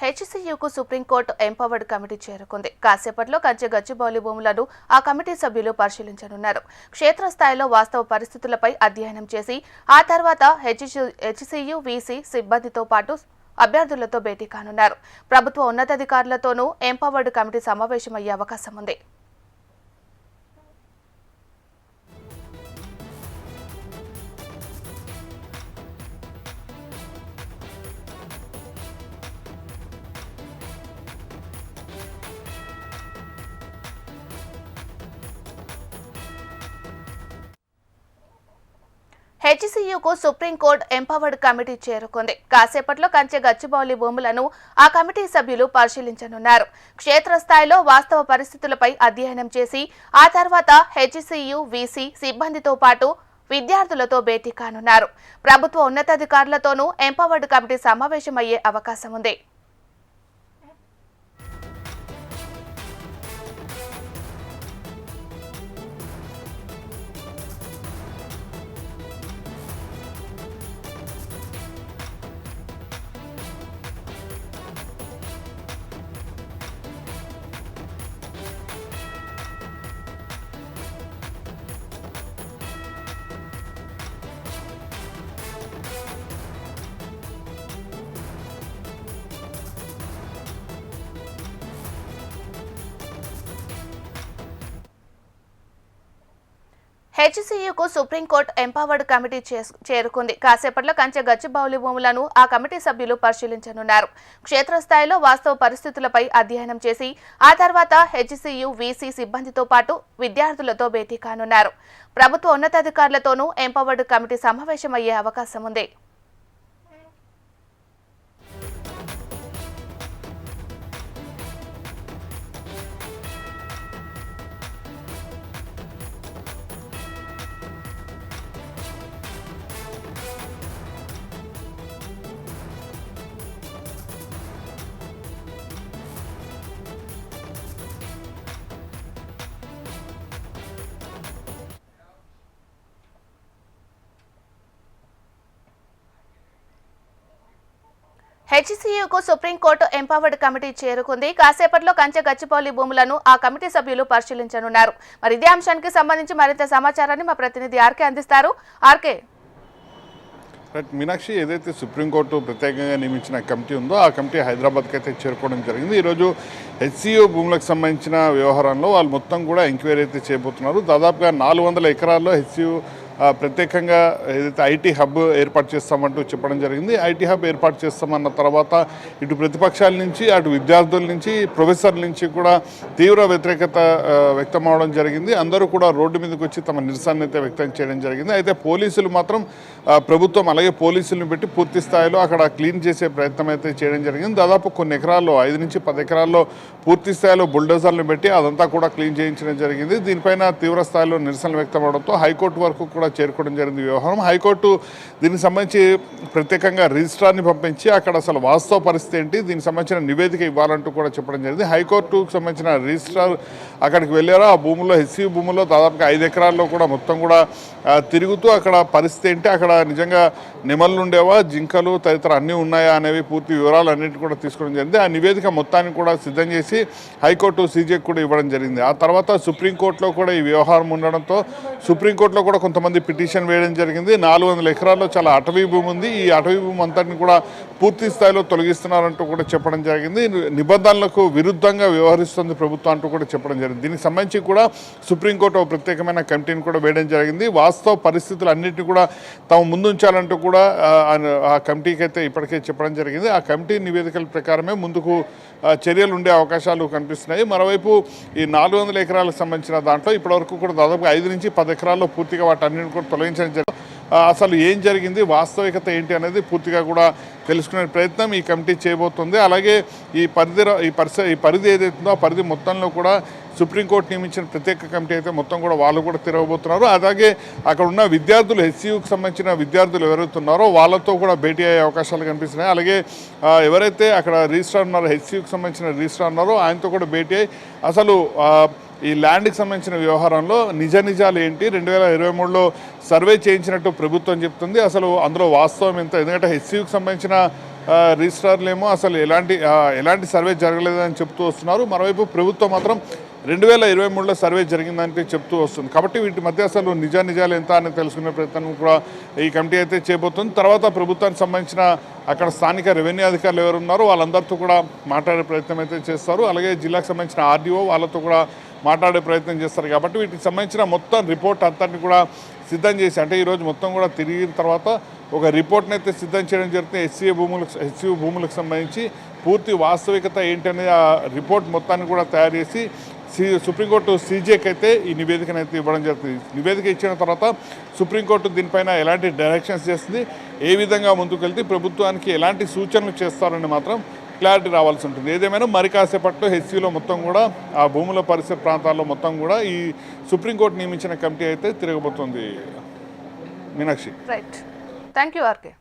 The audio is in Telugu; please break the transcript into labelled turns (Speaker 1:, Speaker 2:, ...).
Speaker 1: హెచ్సీయూకు సుప్రీంకోర్టు ఎంపవర్డ్ కమిటీ చేరుకుంది. కాసేపట్లో కంచె గచ్చిబౌలి భూములను ఆ కమిటీ సభ్యులు పరిశీలించనున్నారు. క్షేత్రస్థాయిలో వాస్తవ పరిస్థితులపై అధ్యయనం చేసి ఆ తర్వాత హెచ్సీయూ వీసీ సిబ్బందితో పాటు అభ్యర్థులతో భేటీ కానున్నారు. ప్రభుత్వ ఉన్నతాధికారులతోనూ ఎంపవర్డ్ కమిటీ సమావేశమయ్యే అవకాశం ఉంది. హెచ్సీయూకు సుప్రీంకోర్టు ఎంపవర్డ్ కమిటీ చేరుకుంది. కాసేపట్లో కంచె గచ్చిబౌలి భూములను ఆ కమిటీ సభ్యులు పరిశీలించనున్నారు. క్షేత్రస్థాయిలో వాస్తవ పరిస్థితులపై అధ్యయనం చేసి ఆ తర్వాత హెచ్సీయూ వీసీ సిబ్బందితో పాటు విద్యార్థులతో భేటీ కానున్నారు. ప్రభుత్వ ఉన్నతాధికారులతోనూ ఎంపవర్డ్ కమిటీ సమావేశమయ్యే అవకాశం ఉంది. హెచ్సీయూకు సుప్రీంకోర్టు ఎంపవర్డ్ కమిటీ చేరుకుంది. కాసేపట్లో కంచె గచ్చిబౌలి భూములను ఆ కమిటీ సభ్యులు పరిశీలించనున్నారు. క్షేత్రస్థాయిలో వాస్తవ పరిస్థితులపై అధ్యయనం చేసి ఆ తర్వాత హెచ్సీయూ వీసీ సిబ్బందితో పాటు విద్యార్థులతో భేటీ కానున్నారు. ప్రభుత్వ ఉన్నతాధికారులతోనూ ఎంపవర్డ్ కమిటీ సమావేశమయ్యే అవకాశం ఉంది. హెచ్సీయూకు సుప్రీంకోర్టు ఎంపవర్డ్ కమిటీ చేరుకుంది. కాసేపట్లో కంచె గచ్చిబౌలి భూములను ఆ కమిటీ సభ్యులు పరిశీలించనున్నారు. మరి ఇదే అంశానికి సంబంధించి మరింత సమాచారాన్ని మా ప్రతినిధి ఆర్కే అందిస్తారు. ఆర్కే,
Speaker 2: మీనాక్షి, ఏదైతే సుప్రీంకోర్టు ప్రత్యేకంగా నియమించిన కమిటీ ఉందో ఆ కమిటీ హైదరాబాద్కి అయితే చేరుకోవడం జరిగింది. ఈరోజు హెచ్సీయూ భూములకు సంబంధించిన వ్యవహారంలో వాళ్ళు మొత్తం కూడా ఎంక్వైరీ అయితే చేయబోతున్నారు. దాదాపుగా 400 ఎకరాల్లో హెచ్సీయూ ప్రత్యేకంగా ఏదైతే ఐటీ హబ్ ఏర్పాటు చేస్తామంటూ చెప్పడం జరిగింది. ఐటీ హబ్ ఏర్పాటు చేస్తామన్న తర్వాత ఇటు ప్రతిపక్షాల నుంచి అటు విద్యార్థుల నుంచి ప్రొఫెసర్ల నుంచి కూడా తీవ్ర వ్యతిరేకత వ్యక్తం అవడం జరిగింది. అందరూ కూడా రోడ్డు మీదకి వచ్చి తమ నిరసన అయితే వ్యక్తం చేయడం జరిగింది. అయితే పోలీసులు మాత్రం ప్రభుత్వం అలాగే పోలీసులను పెట్టి పూర్తి స్థాయిలో అక్కడ క్లీన్ చేసే ప్రయత్నం అయితే చేయడం జరిగింది. దాదాపు కొన్ని ఎకరాల్లో 5 నుంచి 10 ఎకరాల్లో పూర్తి స్థాయిలో బుల్డోజర్లను పెట్టి అదంతా కూడా క్లీన్ చేయించడం జరిగింది. దీనిపైన తీవ్ర స్థాయిలో నిరసనలు వ్యక్తం అవడంతో హైకోర్టు వరకు కూడా చేరుకోవడం జరిగింది వ్యవహారం. హైకోర్టు దీనికి సంబంధించి ప్రత్యేకంగా రిజిస్ట్రార్ని పంపించి అక్కడ అసలు వాస్తవ పరిస్థితి ఏంటి, దీనికి సంబంధించిన నివేదిక ఇవ్వాలంటూ కూడా చెప్పడం జరిగింది. హైకోర్టుకు సంబంధించిన రిజిస్ట్రార్ అక్కడికి వెళ్ళారో ఆ భూముల్లో హెచ్సీయూ భూముల్లో దాదాపుగా 5 ఎకరాల్లో కూడా మొత్తం కూడా తిరుగుతూ అక్కడ పరిస్థితి ఏంటి, అక్కడ నిజంగా నెమళ్ళు ఉండేవా, జింకలు తదితర అన్నీ ఉన్నాయా అనేవి పూర్తి వివరాలు అన్నింటి కూడా తీసుకోవడం జరిగింది. ఆ నివేదిక మొత్తాన్ని కూడా సిద్ధం చేసి హైకోర్టు సీజేకి కూడా ఇవ్వడం జరిగింది. ఆ తర్వాత సుప్రీంకోర్టులో కూడా ఈ వ్యవహారం ఉండడంతో సుప్రీంకోర్టులో కూడా కొంతమంది పిటిషన్ వేయడం జరిగింది. 400 ఎకరాల్లో చాలా అటవీ భూమి ఉంది. ఈ అటవీ భూమి అంతటిని కూడా పూర్తి స్థాయిలో తొలగిస్తున్నారంటూ కూడా చెప్పడం జరిగింది. నిబంధనలకు విరుద్ధంగా వ్యవహరిస్తుంది ప్రభుత్వం అంటూ కూడా చెప్పడం జరిగింది. దీనికి సంబంధించి కూడా సుప్రీంకోర్టు ఒక ప్రత్యేకమైన కమిటీని కూడా వేయడం జరిగింది. వాస్తవ పరిస్థితులు అన్నింటినీ కూడా తాము ముందుంచాలంటూ కూడా ఆ కమిటీకి అయితే ఇప్పటికే చెప్పడం జరిగింది. ఆ కమిటీ నివేదికల ప్రకారమే ముందుకు చర్యలు ఉండే అవకాశాలు కనిపిస్తున్నాయి. మరోవైపు ఈ 400 ఎకరాలకు సంబంధించిన దాంట్లో ఇప్పటివరకు కూడా దాదాపు 5 నుంచి 10 ఎకరాల్లో పూర్తిగా వాటన్నిటిని కూడా తొలగించడం జరిగింది. అసలు ఏం జరిగింది, వాస్తవికత ఏంటి అనేది పూర్తిగా కూడా తెలుసుకునే ప్రయత్నం ఈ కమిటీ చేయబోతుంది. అలాగే ఈ పరిధి ఏదైతుందో ఆ పరిధి మొత్తంలో కూడా సుప్రీంకోర్టు నియమించిన ప్రత్యేక కమిటీ అయితే మొత్తం కూడా వాళ్ళు కూడా తిరగబోతున్నారు. అలాగే అక్కడ ఉన్న విద్యార్థులు హెచ్సీయూకి సంబంధించిన విద్యార్థులు ఎవరైతున్నారో వాళ్ళతో కూడా భేటీ అయ్యే అవకాశాలు కనిపిస్తున్నాయి. అలాగే ఎవరైతే అక్కడ రిజిస్ట్రార్ ఉన్నారో హెచ్సీయూకి సంబంధించిన రిజిస్ట్రార్ ఉన్నారో ఆయనతో కూడా భేటీ అయ్యి అసలు ఈ ల్యాండ్కి సంబంధించిన వ్యవహారంలో నిజాలు ఏంటి, 2023లో సర్వే చేయించినట్టు ప్రభుత్వం చెప్తుంది. అసలు అందులో వాస్తవం ఎంత, ఎందుకంటే హెచ్సీయూకి సంబంధించిన రిజిస్ట్రార్లు ఏమో అసలు ఎలాంటి సర్వే జరగలేదని చెప్తూ వస్తున్నారు. మరోవైపు ప్రభుత్వం మాత్రం 2023లో సర్వే జరిగిందంటే చెప్తూ వస్తుంది. కాబట్టి వీటి మధ్య అసలు నిజాలు ఎంత అని తెలుసుకునే ప్రయత్నం కూడా ఈ కమిటీ అయితే చేయబోతుంది. తర్వాత ప్రభుత్వానికి సంబంధించిన అక్కడ స్థానిక రెవెన్యూ అధికారులు ఎవరు ఉన్నారో వాళ్ళందరితో కూడా మాట్లాడే ప్రయత్నం అయితే చేస్తారు. అలాగే జిల్లాకు సంబంధించిన ఆర్డీఓ వాళ్ళతో కూడా మాట్లాడే ప్రయత్నం చేస్తారు. కాబట్టి వీటికి సంబంధించిన మొత్తం రిపోర్ట్ అంతటిని కూడా సిద్ధం చేసి, అంటే ఈరోజు మొత్తం కూడా తిరిగిన తర్వాత ఒక రిపోర్ట్ని అయితే సిద్ధం చేయడం జరుగుతుంది. హెచ్సియు భూములకు సంబంధించి పూర్తి వాస్తవికత ఏంటనే ఆ రిపోర్ట్ మొత్తాన్ని కూడా తయారు చేసి సుప్రీంకోర్టు సీజేకి అయితే ఈ నివేదికను అయితే ఇవ్వడం జరుగుతుంది. నివేదిక ఇచ్చిన తర్వాత సుప్రీంకోర్టు దీనిపైన ఎలాంటి డైరెక్షన్స్ చేస్తుంది, ఏ విధంగా ముందుకు వెళ్తే ప్రభుత్వానికి ఎలాంటి సూచనలు చేస్తారని మాత్రం క్లారిటీ రావాల్సి ఉంటుంది. ఏదేమైనా మరి కాసేపట్లో హెచ్సిలో మొత్తం కూడా ఆ భూముల పరిసర ప్రాంతాల్లో మొత్తం కూడా ఈ సుప్రీంకోర్టు నియమించిన కమిటీ అయితే తిరగబోతుంది. Meenakshi.
Speaker 1: Right, thank you RK.